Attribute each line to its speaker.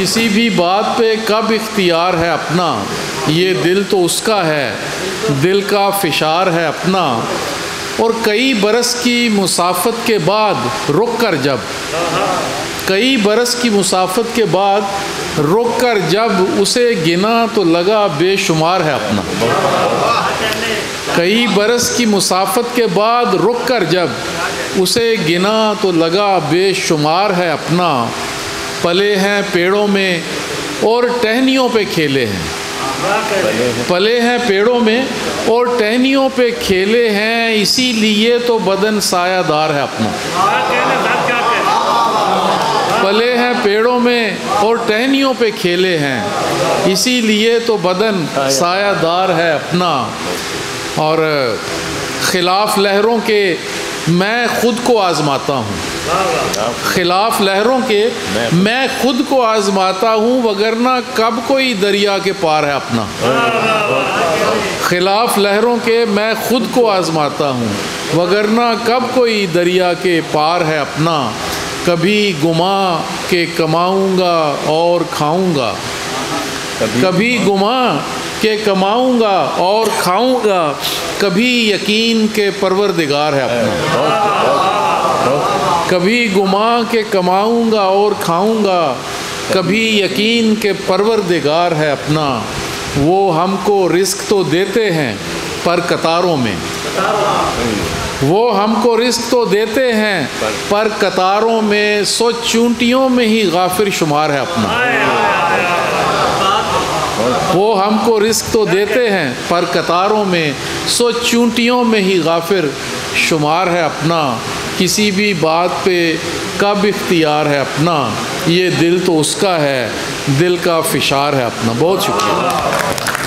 Speaker 1: किसी भी बात पे कब इख्तियार है अपना, ये दिल तो उसका है, दिल का फिशार है अपना। और कई बरस की मुसाफत के बाद रुक कर जब, कई बरस की मुसाफत के बाद रुक कर जब उसे गिना तो लगा बेशुमार है अपना। कई बरस की मुसाफत के बाद रुक कर जब उसे गिना तो लगा बेशुमार है अपना। पले हैं पेड़ों में और टहनियों पे खेले हैं, पले हैं पेड़ों में और टहनियों पे खेले हैं, इसीलिए तो बदन सायादार है अपना। पले हैं पेड़ों में और टहनियों पे खेले हैं, इसीलिए तो बदन सायादार है अपना। और खिलाफ लहरों के मैं खुद को आजमाता हूँ, खिलाफ लहरों के मैं खुद को आजमाता हूँ, वगरना कब कोई दरिया के पार है अपना। खिलाफ लहरों के मैं खुद को आजमाता हूँ, वगरना कब कोई दरिया के पार है अपना। कभी गुमा के कमाऊँगा और खाऊँगा, कभी गुमा के कमाऊँगा और खाऊँगा, कभी यकीन के परवरदिगार है अपना। कभी गुमा के कमाऊँगा और खाऊँगा, कभी यकीन के परवरदिगार है अपना। वो हमको रिस्क तो देते हैं पर कतारों में, वो हमको रिस्क तो देते हैं पर कतारों में, सो चूंटियों में ही गाफिर शुमार है अपना। वो हमको रिस्क तो देते हैं पर कतारों में, सो चूंटियों में ही गाफिर शुमार है अपना। किसी भी बात पे कब इख्तियार है अपना, ये दिल तो उसका है, दिल का फिशार है अपना। बहुत शुक्रिया।